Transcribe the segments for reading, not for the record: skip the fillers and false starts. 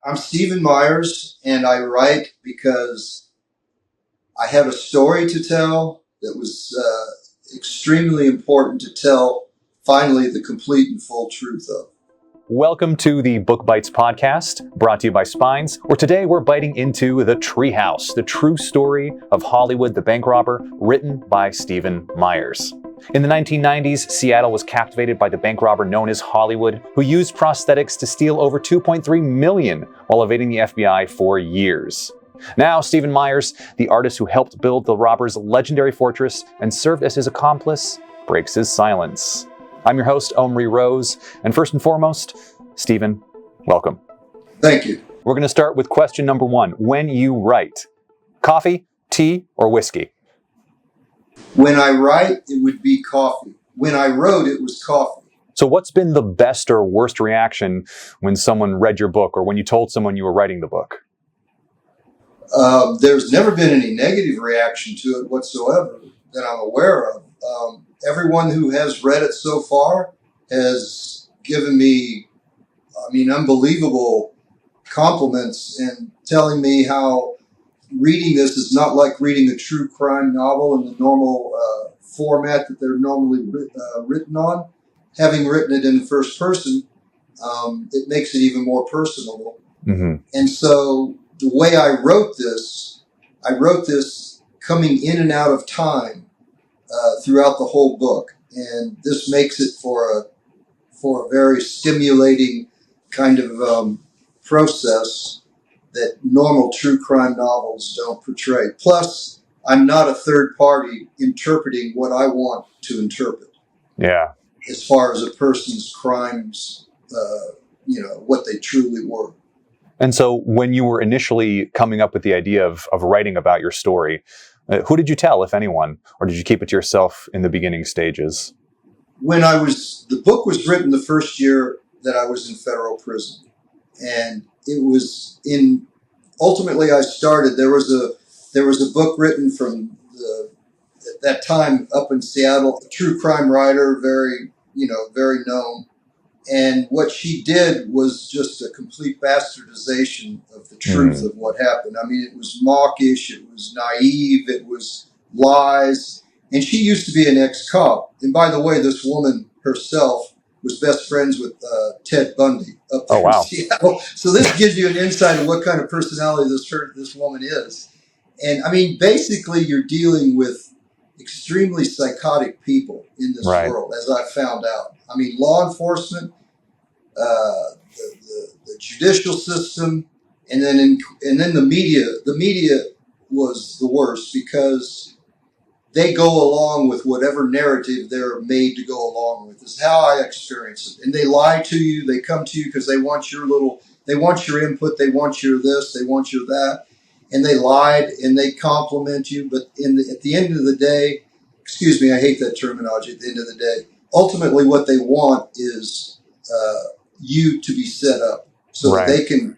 I'm Steven Meyers, and I write because I have a story to tell that was extremely important to tell, finally, the complete and full truth of. Welcome to the Book Bites podcast, brought to you by Spines, where today we're biting into The Treehouse, the true story of Hollywood the bank robber, written by Steven Meyers. In the 1990s, Seattle was captivated by the bank robber known as Hollywood, who used prosthetics to steal over $2.3 million while evading the FBI for years. Now, Steven Meyers, the artist who helped build the robber's legendary fortress and served as his accomplice, breaks his silence. I'm your host, Omri Rose, and first and foremost, Steven, welcome. Thank you. We're going to start with question number one. When you write, coffee, tea, or whiskey? When I write, it would be coffee. When I wrote, it was coffee. So what's been the best or worst reaction when someone read your book or when you told someone you were writing the book? There's never been any negative reaction to it whatsoever that I'm aware of. Everyone who has read it so far has given me, unbelievable compliments and telling me how reading this is not like reading a true crime novel in the normal format that they're normally written on. Having written it in the first person, it makes it even more personal. Mm-hmm. And so the way I wrote this coming in and out of time throughout the whole book. And this makes it for a very stimulating kind of process that normal true crime novels don't portray. Plus, I'm not a third party interpreting what I want to interpret. Yeah. As far as a person's crimes, what they truly were. And so when you were initially coming up with the idea of writing about your story, who did you tell, if anyone, or did you keep it to yourself in the beginning stages? The book was written the first year that I was in federal prison. And it was ultimately I started, there was a book written at that time up in Seattle, a true crime writer, very known. And what she did was just a complete bastardization of the truth of what happened. I mean, it was mawkish, it was naive, it was lies. And she used to be an ex-cop. And by the way, this woman herself was best friends with Ted Bundy up there in Seattle. So this gives you an insight of what kind of personality this woman is. And I mean, basically, you're dealing with extremely psychotic people in this world, as I found out. I mean, law enforcement, the judicial system, and then the media. The media was the worst because they go along with whatever narrative they're made to go along with. Is how I experience it. And they lie to you. They come to you because they want your input. They want your this. They want your that. And they lied and they compliment you. But at the end of the day, excuse me, I hate that terminology. At the end of the day, ultimately what they want is you to be set up so that they can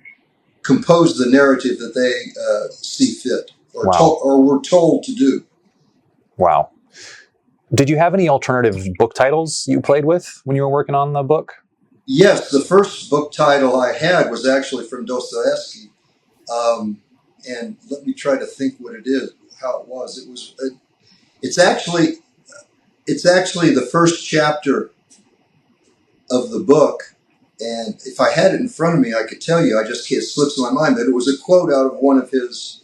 compose the narrative that they see fit or were told to do. Wow. Did you have any alternative book titles you played with when you were working on the book? Yes, the first book title I had was actually from Dostoevsky. And let me try to think what it is, how it was. It's actually the first chapter of the book. And if I had it in front of me, I could tell you, it slips my mind, but it was a quote out of one of his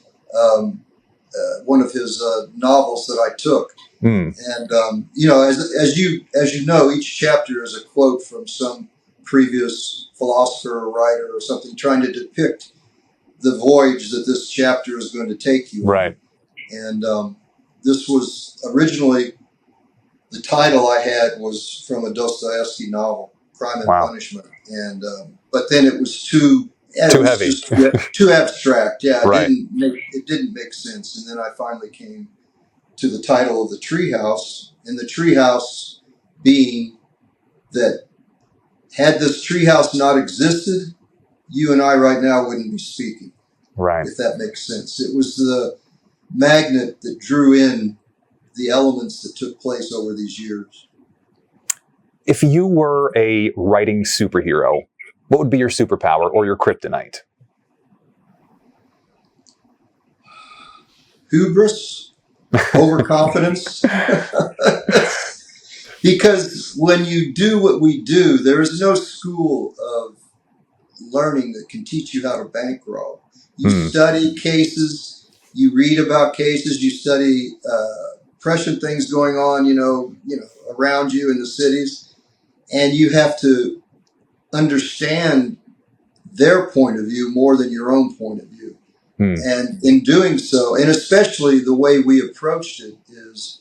novels that I took. And, as you know, each chapter is a quote from some previous philosopher or writer or something trying to depict the voyage that this chapter is going to take you. Right. And this was originally, the title I had was from a Dostoevsky novel, Crime and Punishment. And but then it was too heavy. Too abstract. Yeah, Right. It didn't make sense. And then I finally came to the title of The Treehouse, and the treehouse being that had this treehouse not existed, you and I right now wouldn't be speaking. Right. If that makes sense. It was the magnet that drew in the elements that took place over these years. If you were a writing superhero, what would be your superpower or your kryptonite? hubris, overconfidence. Because when you do what we do, there is no school of learning that can teach you how to bank rob. You study cases, you read about cases, you study prescient things going on, around you in the cities, and you have to understand their point of view more than your own point of view. And in doing so, and especially the way we approached it is,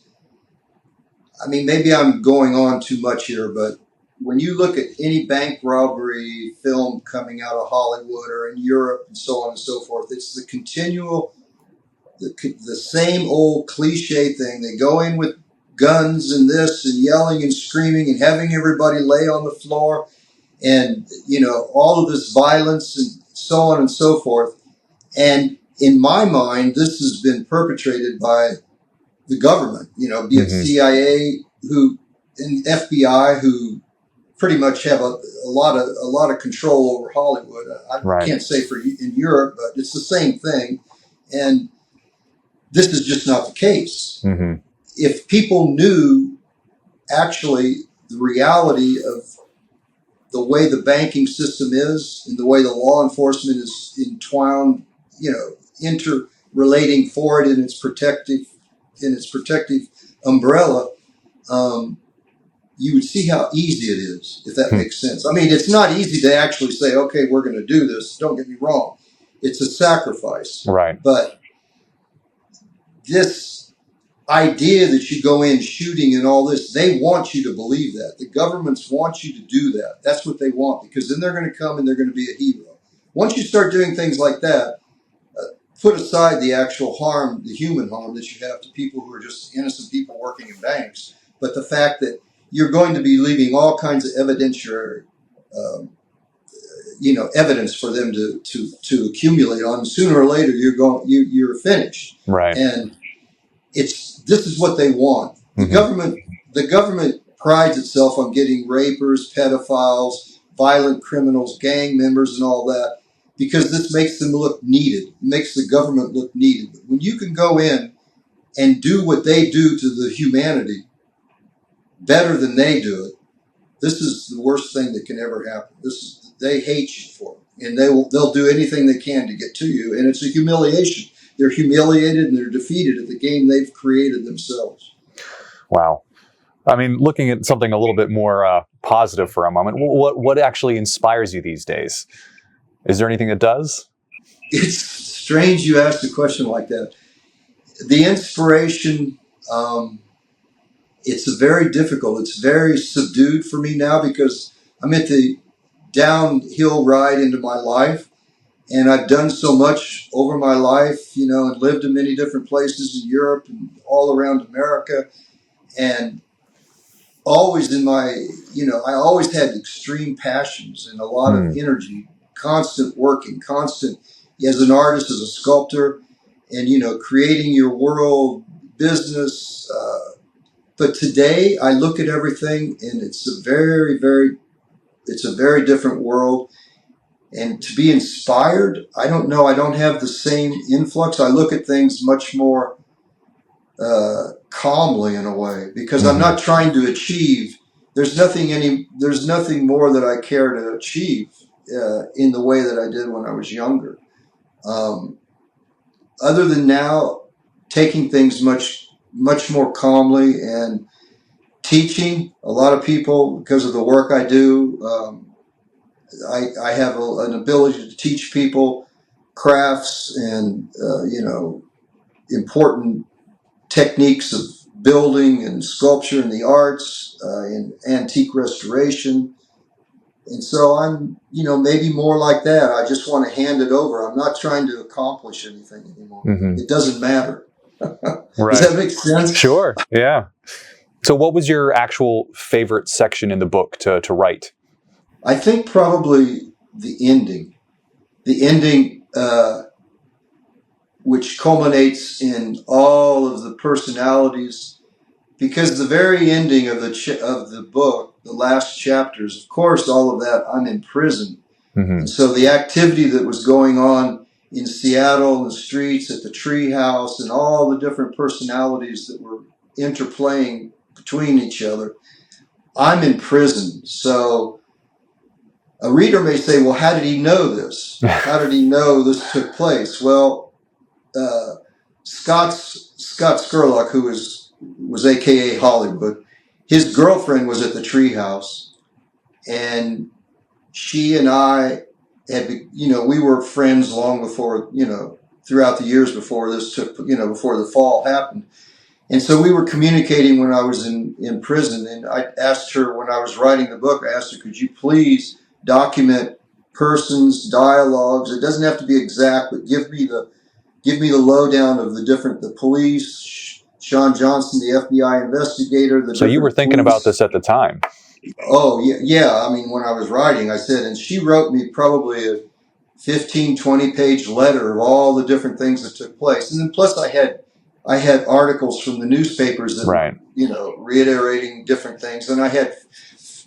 maybe I'm going on too much here, but when you look at any bank robbery film coming out of Hollywood or in Europe and so on and so forth, it's the continual, the same old cliche thing. They go in with guns and this and yelling and screaming and having everybody lay on the floor and, all of this violence and so on and so forth. And in my mind, this has been perpetrated by the government, be it CIA and FBI, who pretty much have a lot of control over Hollywood. I can't say for in Europe, but it's the same thing. And this is just not the case. If people knew actually the reality of the way the banking system is and the way the law enforcement is entwined, interrelating for it in its protective umbrella, you would see how easy it is, if that makes sense. It's not easy to actually say, okay, we're going to do this. Don't get me wrong. It's a sacrifice. Right. But this idea that you go in shooting and all this, they want you to believe that. The governments want you to do that. That's what they want, because then they're going to come and they're going to be a hero. Once you start doing things like that, put aside the actual harm, the human harm that you have to people who are just innocent people working in banks, but the fact that you're going to be leaving all kinds of evidentiary, evidence for them to accumulate on. And sooner or later, you're finished. Right. And this is what they want. The government prides itself on getting rapers, pedophiles, violent criminals, gang members, and all that, because this makes them look needed, makes the government look needed. But when you can go in and do what they do to the humanity better than they do it, this is the worst thing that can ever happen. They hate you for it, and they'll do anything they can to get to you, and it's a humiliation. They're humiliated and they're defeated at the game they've created themselves. Wow. Looking at something a little bit more positive for a moment, what actually inspires you these days? Is there anything that does? It's strange you asked a question like that. The inspiration, it's very difficult. It's very subdued for me now because I'm at the downhill ride into my life. And I've done so much over my life, and lived in many different places in Europe and all around America. And always I always had extreme passions and a lot of energy, constant working, constant as an artist, as a sculptor, and, creating your world, business. But today I look at everything and it's a very different world. And to be inspired, I don't know. I don't have the same influx. I look at things much more calmly in a way, because I'm not trying to achieve. There's nothing more that I care to achieve in the way that I did when I was younger. Other than now, taking things much more calmly and teaching a lot of people because of the work I do. I have an ability to teach people crafts and, important techniques of building and sculpture and the arts, and antique restoration. And so I'm, maybe more like that. I just want to hand it over. I'm not trying to accomplish anything anymore. It doesn't matter. Right. Does that make sense? Sure. Yeah. So what was your actual favorite section in the book to write? I think probably the ending, which culminates in all of the personalities, because the very ending of the book, the last chapters, of course, all of that, I'm in prison. And so the activity that was going on in Seattle, in the streets, at the Treehouse, and all the different personalities that were interplaying between each other. I'm in prison. So a reader may say, well, how did he know this? How did he know this took place? Well, Scott Scurlock, who was AKA Hollywood, his girlfriend was at the Treehouse, and she and I had, we were friends long before, throughout the years before this took, before the fall happened. And so we were communicating when I was in prison, and I asked her when I was writing the book, I asked her, could you please document persons, dialogues? It doesn't have to be exact, but give me the lowdown of the police, Sean Johnson, the FBI investigator. So you were thinking about this at the time? Oh, yeah. I mean, when I was writing, I said, and she wrote me probably a 15, 20-page letter of all the different things that took place. And then plus I had articles from the newspapers that, right, reiterating different things. And I had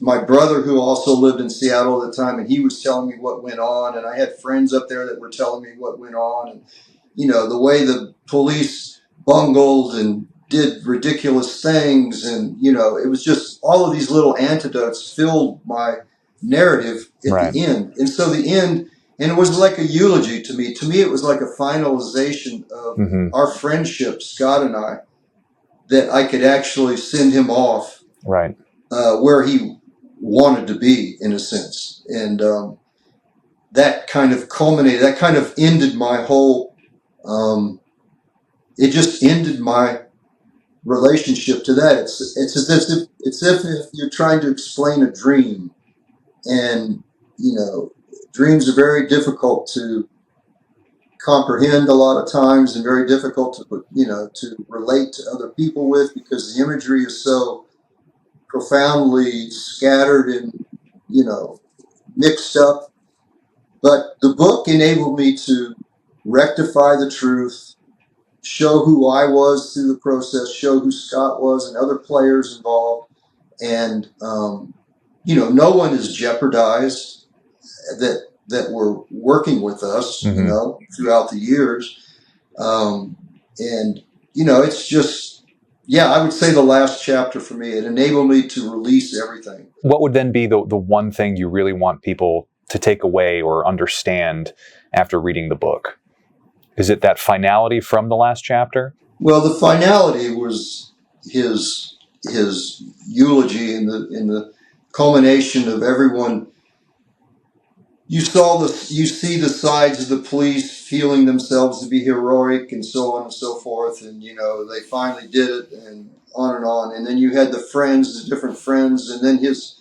my brother who also lived in Seattle at the time, and he was telling me what went on. And I had friends up there that were telling me what went on. And, the way the police bungled and did ridiculous things. And, it was just all of these little anecdotes filled my narrative at the end. And so the end, and it was like a eulogy to me. To me, it was like a finalization of our friendship, Scott and I, that I could actually send him off right where he wanted to be, in a sense. And that kind of culminated, that kind of ended my whole, it just ended my relationship to that. It's as if you're trying to explain a dream, and dreams are very difficult to comprehend a lot of times, and very difficult to relate to other people with, because the imagery is so profoundly scattered and mixed up. But the book enabled me to rectify the truth, show who I was through the process, show who Scott was and other players involved. And, no one is jeopardized that were working with us, throughout the years. It's just, I would say the last chapter for me, it enabled me to release everything. What would then be the one thing you really want people to take away or understand after reading the book? Is it that finality from the last chapter? Well, the finality was his eulogy in the culmination of everyone. You see the sides of the police feeling themselves to be heroic and so on and so forth, and they finally did it, and on. And then you had the friends, the different friends, and then his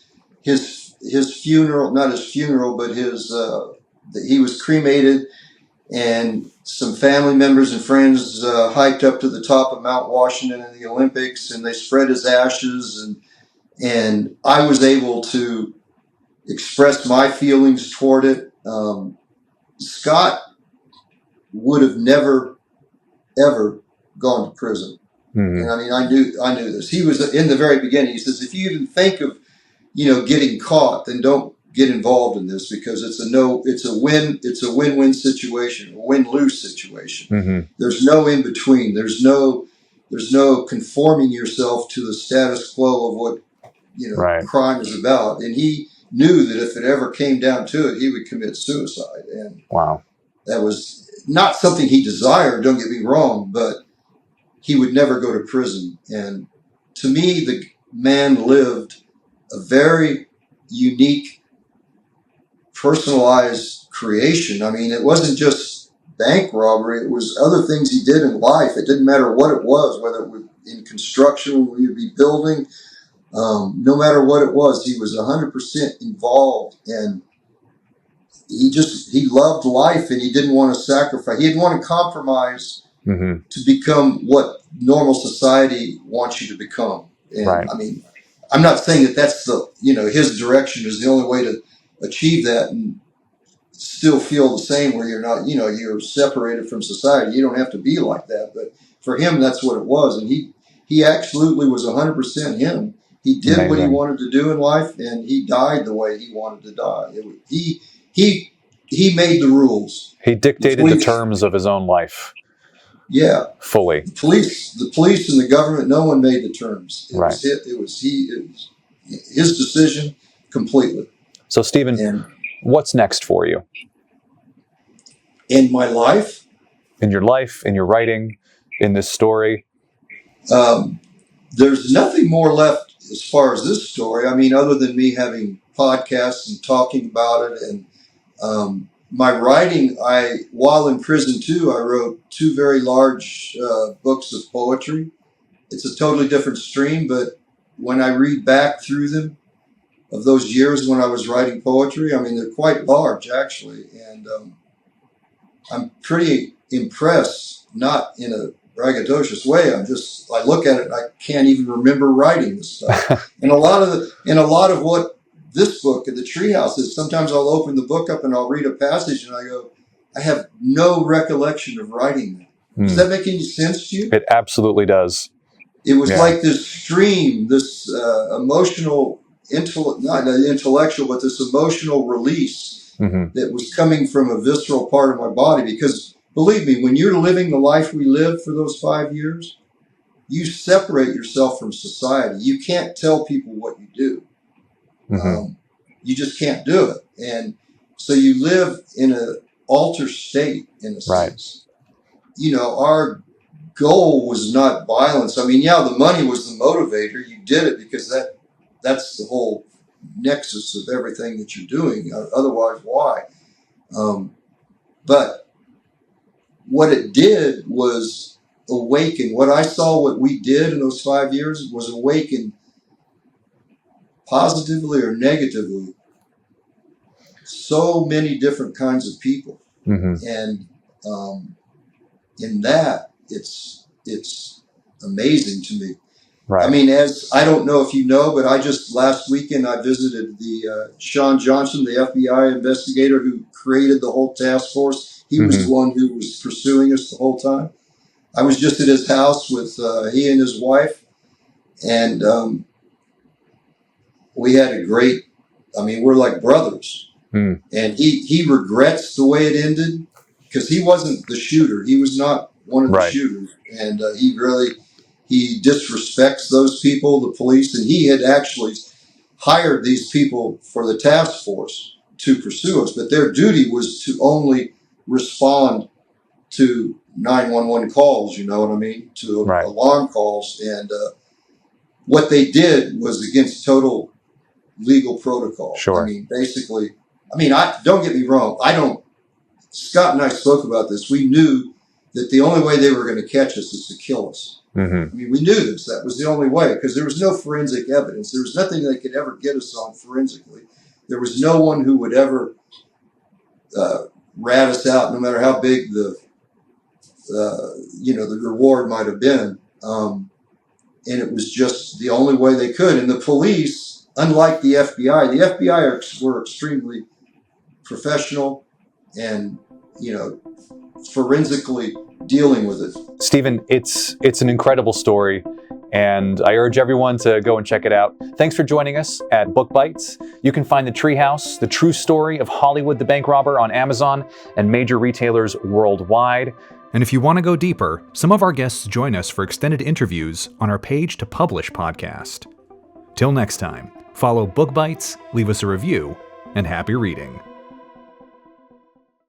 funeral, not his funeral, but he was cremated, and some family members and friends hiked up to the top of Mount Washington in the Olympics, and they spread his ashes, and I was able to express my feelings toward it. Scott would have never, ever gone to prison. And I mean, I knew this. He was in the very beginning. He says, if you even think of, getting caught, then don't get involved in this, because it's a win-win situation, a win-lose situation. There's no in between. There's no conforming yourself to the status quo of what, crime is about. And he knew that if it ever came down to it, he would commit suicide. And wow, that was not something he desired, don't get me wrong, but he would never go to prison. And to me, the man lived a very unique, personalized creation. I mean, it wasn't just bank robbery. It was other things he did in life. It didn't matter what it was, whether it was in construction, we would be building. No matter what it was, he was 100% involved, and he loved life, and he didn't want to sacrifice. He didn't want to compromise to become what normal society wants you to become. And I mean, I'm not saying that that's his direction is the only way to achieve that and still feel the same, where you're not, you're separated from society. You don't have to be like that. But for him, that's what it was. And he absolutely was 100% him. He did what he wanted to do in life, and he died the way he wanted to die. He he made the rules. He dictated the terms of his own life. Yeah, fully. The police and the government, no one made the terms. Right. It was his decision completely. So, Steven, what's next for you? In my life? In your life, in your writing, in this story? There's nothing more left as far as this story. I mean, other than me having podcasts and talking about it, and my writing, while in prison too, I wrote 2 very large books of poetry. It's a totally different stream, but when I read back through them, of those years when I was writing poetry, I mean, they're quite large actually, and I'm pretty impressed, not in a braggadocious way. I look at it and I can't even remember writing this stuff. And a lot of what this book at the Treehouse is, sometimes I'll open the book up and I'll read a passage and I go, I have no recollection of writing that. Does that make any sense to you? It absolutely does. It was like this stream, this emotional, not intellectual, but this emotional release that was coming from a visceral part of my body. Because believe me, when you're living the life we lived for those 5 years, you separate yourself from society. You can't tell people what you do. You just can't do it. And so you live in an altered state, in a sense. You know, our goal was not violence. I mean, the money was the motivator. You did it because that's the whole nexus of everything that you're doing. Otherwise, why? But what it did was awaken. What I saw, what we did in those 5 years was awaken positively or negatively so many different kinds of people. And in that, it's amazing to me. I mean, I don't know if you know, but last weekend I visited the Sean Johnson, the FBI investigator who created the whole task force. He was the one who was pursuing us the whole time. I was just at his house with he and his wife, and we had we're like brothers. And he regrets the way it ended because he wasn't the shooter. He was not one of the shooters. And he disrespects those people, the police. And he had actually hired these people for the task force to pursue us. But their duty was to only respond to 911 calls, you know what I mean? To alarm calls. And what they did was against total legal protocol. I mean, basically, don't get me wrong. Scott and I spoke about this. We knew that the only way they were going to catch us is to kill us. I mean, we knew this. That was the only way because there was no forensic evidence. There was nothing they could ever get us on forensically. There was no one who would ever rat us out, no matter how big the reward might have been. And it was just the only way they could. And the police, unlike the FBI were extremely professional and, forensically dealing with it. Steven, it's an incredible story, and I urge everyone to go and check it out. Thanks for joining us at Book Bites. You can find The Treehouse, the true story of Hollywood the bank robber, on Amazon and major retailers worldwide. And if you want to go deeper, some of our guests join us for extended interviews on our Page to Publish podcast. Till next time, follow Book Bites, leave us a review, and happy reading.